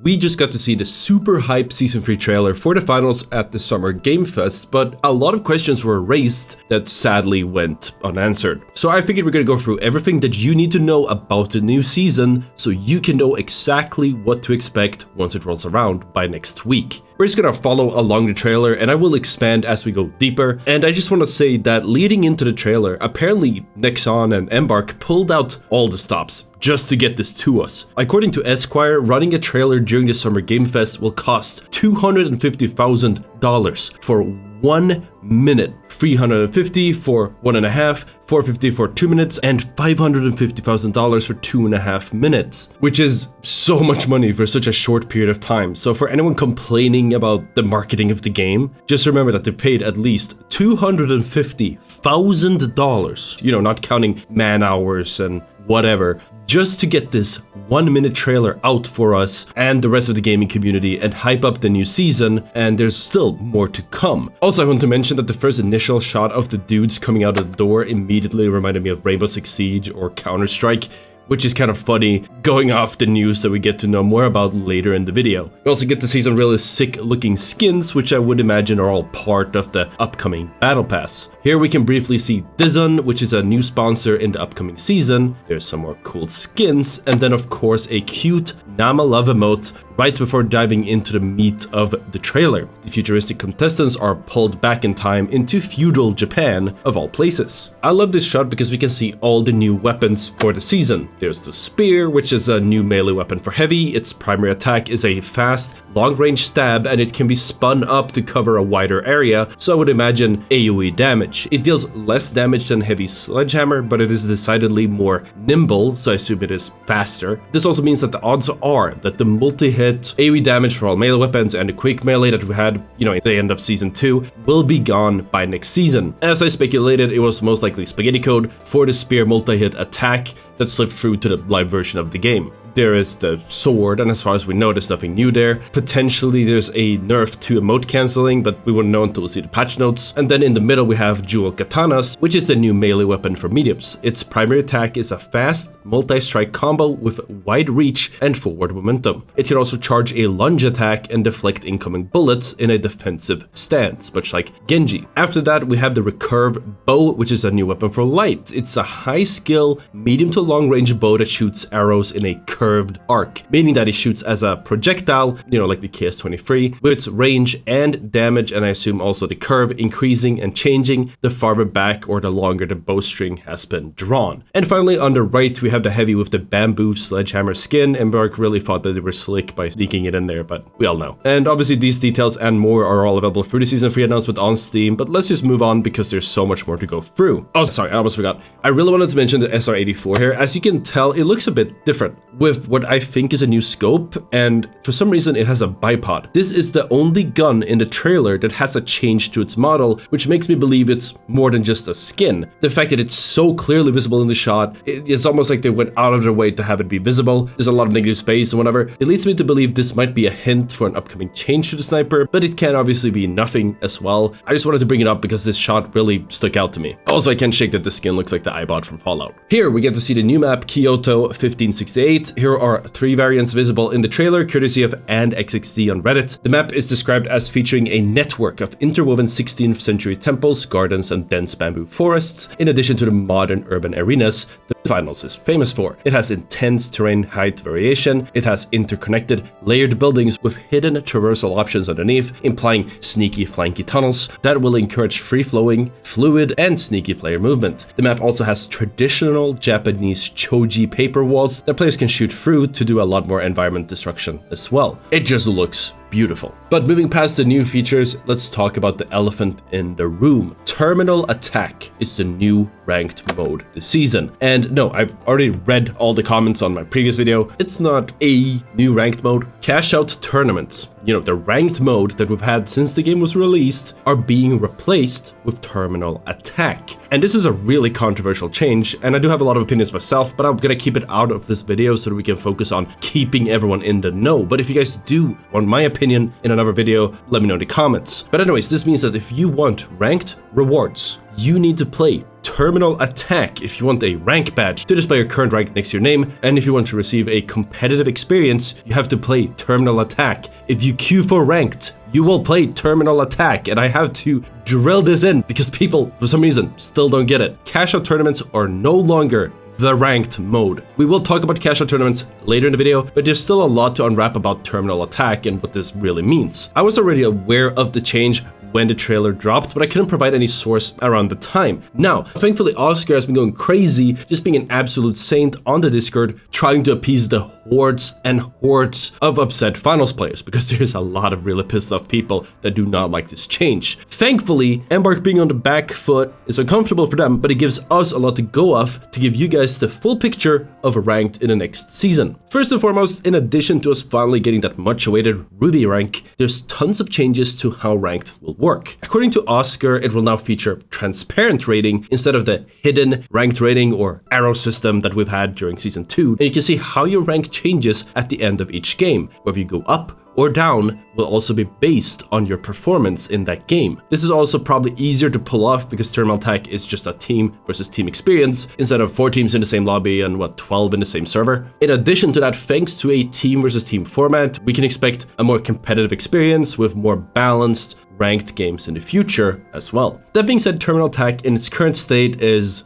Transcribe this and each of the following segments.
we just got to see the super hype Season 3 trailer for the finals at the Summer Game Fest, but a lot of questions were raised that sadly went unanswered. So I figured we're gonna go through everything that you need to know about the new season so you can know exactly what to expect once it rolls around by next week. We're just gonna follow along the trailer and I will expand as we go deeper. And I just want to say that leading into the trailer, apparently Nexon and Embark pulled out all the stops just to get this to us. According to Esquire, running a trailer during the Summer Game Fest will cost $250,000 for 1 minute, $350 for 1.5, $450 for 2 minutes, and $550,000 for 2.5 minutes, which is so much money for such a short period of time. So for anyone complaining about the marketing of the game, just remember that they paid at least $250,000, not counting man hours and whatever, just to get this 1 minute trailer out for us and the rest of the gaming community and hype up the new season, and there's still more to come. Also, I want to mention that the first initial shot of the dudes coming out of the door immediately reminded me of Rainbow Six Siege or Counter-Strike, which is kind of funny, going off the news that we get to know more about later in the video. We also get to see some really sick looking skins, which I would imagine are all part of the upcoming Battle Pass. Here we can briefly see Dizon, which is a new sponsor in the upcoming season. There's some more cool skins, and then of course a cute Nama Love emote right before diving into the meat of the trailer. The futuristic contestants are pulled back in time into feudal Japan, of all places. I love this shot because we can see all the new weapons for the season. There's the spear, which is a new melee weapon for heavy. Its primary attack is a fast, long-range stab, and it can be spun up to cover a wider area, so I would imagine AoE damage. It deals less damage than heavy sledgehammer, but it is decidedly more nimble, so I assume it is faster. This also means that the odds are that the multi-hit AoE damage for all melee weapons and the quick melee that we had, at the end of Season 2 will be gone by next season. As I speculated, it was most likely spaghetti code for the spear multi-hit attack that slipped through to the live version of the game. There is the sword, and as far as we know, there's nothing new there. Potentially there's a nerf to emote cancelling, but we won't know until we see the patch notes. And then in the middle we have dual katanas, which is the new melee weapon for mediums. Its primary attack is a fast, multi-strike combo with wide reach and forward momentum. It can also charge a lunge attack and deflect incoming bullets in a defensive stance, much like Genji. After that we have the recurve bow, which is a new weapon for light. It's a high skill, medium to long range bow that shoots arrows in a curved arc, meaning that it shoots as a projectile, like the KS-23, with its range and damage, and I assume also the curve increasing and changing the farther back or the longer the bowstring has been drawn. And finally, on the right, we have the heavy with the bamboo sledgehammer skin, and Embark really thought that they were slick by sneaking it in there, but we all know. And obviously these details and more are all available through the Season 3 announcement on Steam, but let's just move on because there's so much more to go through. Oh, sorry, I almost forgot. I really wanted to mention the SR-84 here. As you can tell, it looks a bit different, with what I think is a new scope, and for some reason it has a bipod. This is the only gun in the trailer that has a change to its model, which makes me believe it's more than just a skin. The fact that it's so clearly visible in the shot, it's almost like they went out of their way to have it be visible. There's a lot of negative space and whatever. It leads me to believe this might be a hint for an upcoming change to the sniper, but it can obviously be nothing as well. I just wanted to bring it up because this shot really stuck out to me. Also, I can't shake that the skin looks like the iBot from Fallout. Here we get to see the new map, Kyoto 1568. Here are 3 variants visible in the trailer, courtesy of AndXXD on Reddit. The map is described as featuring a network of interwoven 16th century temples, gardens, and dense bamboo forests, in addition to the modern urban arenas the finals is famous for. It has intense terrain height variation. It has interconnected, layered buildings with hidden traversal options underneath, implying sneaky, flanky tunnels that will encourage free-flowing, fluid, and sneaky player movement. The map also has traditional Japanese choji paper walls that players can shoot through to do a lot more environment destruction as well. It just looks beautiful. But moving past the new features, let's talk about the elephant in the room. Terminal Attack is the new ranked mode this season. And no, I've already read all the comments on my previous video. It's not a new ranked mode. Cash out tournaments, the ranked mode that we've had since the game was released, are being replaced with Terminal Attack. And this is a really controversial change, and I do have a lot of opinions myself, but I'm gonna keep it out of this video so that we can focus on keeping everyone in the know. But if you guys do want my opinion in another video, let me know in the comments. But anyways, this means that if you want ranked rewards, you need to play Terminal Attack if you want a rank badge to display your current rank next to your name, and if you want to receive a competitive experience, you have to play Terminal Attack. If you queue for ranked, you will play Terminal Attack, and I have to drill this in because people, for some reason, still don't get it. Cash out tournaments are no longer the ranked mode. We will talk about cash out tournaments later in the video, but there's still a lot to unwrap about Terminal Attack and what this really means. I was already aware of the change when the trailer dropped, but I couldn't provide any source around the time. Now, thankfully, Ottr has been going crazy, just being an absolute saint on the Discord, trying to appease the hordes and hordes of upset finals players, because there's a lot of really pissed off people that do not like this change. Thankfully, Embark being on the back foot is uncomfortable for them, but it gives us a lot to go off to give you guys the full picture of a ranked in the next season. First and foremost, in addition to us finally getting that much awaited Ruby rank, there's tons of changes to how ranked will work. According to Ottr, it will now feature transparent rating instead of the hidden ranked rating or arrow system that we've had during season 2, and you can see how your rank changes at the end of each game. Whether you go up or down will also be based on your performance in that game. This is also probably easier to pull off because Terminal Attack is just a team versus team experience instead of 4 teams in the same lobby and 12 in the same server. In addition to that, thanks to a team versus team format, we can expect a more competitive experience with more balanced ranked games in the future as well. That being said, Terminal Attack in its current state is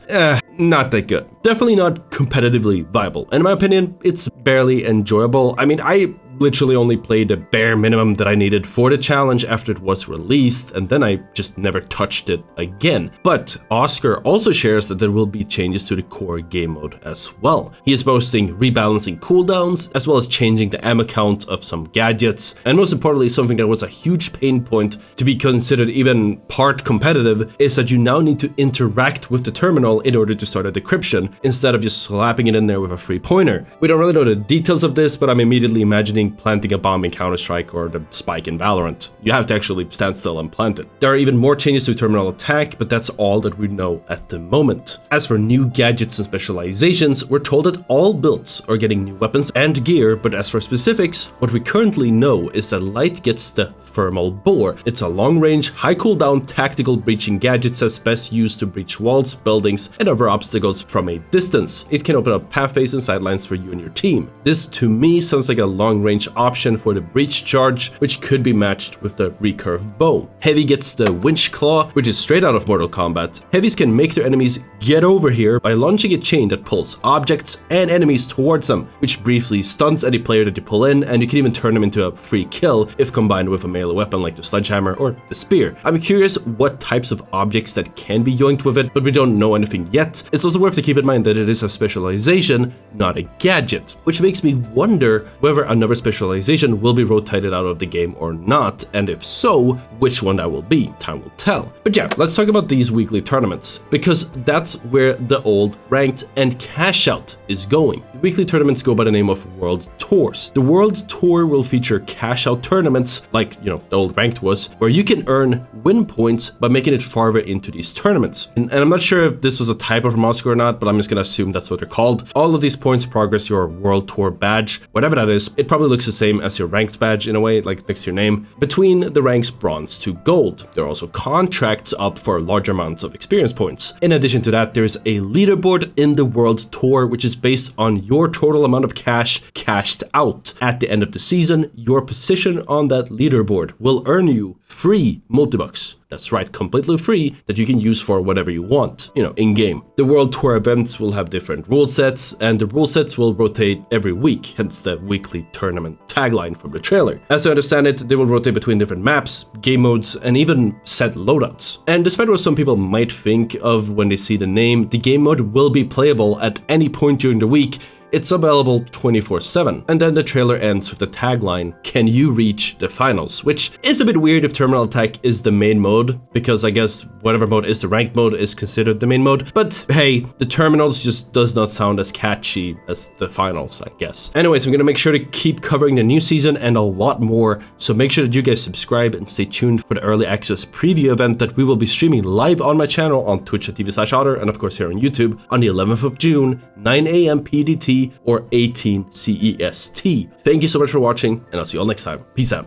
not that good. Definitely not competitively viable. And in my opinion, it's barely enjoyable. I mean, I literally only played the bare minimum that I needed for the challenge after it was released, and then I just never touched it again. But Ottr also shares that there will be changes to the core game mode as well. He is boasting rebalancing cooldowns, as well as changing the ammo count of some gadgets, and most importantly, something that was a huge pain point to be considered even part competitive is that you now need to interact with the terminal in order to start a decryption, instead of just slapping it in there with a free pointer. We don't really know the details of this, but I'm immediately imagining planting a bomb in Counter-Strike or the spike in Valorant. You have to actually stand still and plant it. There are even more changes to Terminal Attack, but that's all that we know at the moment. As for new gadgets and specializations, we're told that all builds are getting new weapons and gear, but as for specifics, what we currently know is that Light gets the Thermal Bore. It's a long-range, high cooldown tactical breaching gadget that's best used to breach walls, buildings, and other obstacles from a distance. It can open up pathways and sidelines for you and your team. This, to me, sounds like a long-range option for the breach charge, which could be matched with the recurve bow. Heavy gets the winch claw, which is straight out of Mortal Kombat. Heavies can make their enemies get over here by launching a chain that pulls objects and enemies towards them, which briefly stuns any player that you pull in, and you can even turn them into a free kill if combined with a melee weapon like the sledgehammer or the spear. I'm curious what types of objects that can be yoinked with it, but we don't know anything yet. It's also worth to keep in mind that it is a specialization, not a gadget, which makes me wonder whether another specialization will be rotated out of the game or not, and if so, which one that will be. Time will tell. But yeah, let's talk about these weekly tournaments, because that's where the old ranked and cash out is going. The weekly tournaments go by the name of World Tours. The World Tour will feature cash out tournaments, like, the old ranked was, where you can earn win points by making it farther into these tournaments. And I'm not sure if this was a typo from Oscar or not, but I'm just gonna assume that's what they're called. All of these points progress your World Tour badge, whatever that is. It probably looks the same as your ranked badge in a way, like next to your name, between the ranks bronze to gold. There are also contracts up for large amounts of experience points. In addition to that, there's a leaderboard in the World Tour, which is based on your total amount of cash cashed out. At the end of the season, your position on that leaderboard will earn you free multi-bucks. That's right, completely free, that you can use for whatever you want, in-game. The World Tour events will have different rule sets, and the rule sets will rotate every week, hence the weekly tournament tagline from the trailer. As I understand it, they will rotate between different maps, game modes, and even set loadouts. And despite what some people might think of when they see the name, the game mode will be playable at any point during the week. It's available 24/7. And then the trailer ends with the tagline, "Can you reach the finals?" Which is a bit weird if Terminal Attack is the main mode, because I guess whatever mode is the ranked mode is considered the main mode. But hey, the terminals just does not sound as catchy as the finals, I guess. Anyways, I'm gonna make sure to keep covering the new season and a lot more, so make sure that you guys subscribe and stay tuned for the early access preview event that we will be streaming live on my channel on twitch.tv/Ottr, and of course here on YouTube on the 11th of June, 9 AM PDT or 18 CEST. Thank you so much for watching, and I'll see you all next time. Peace out.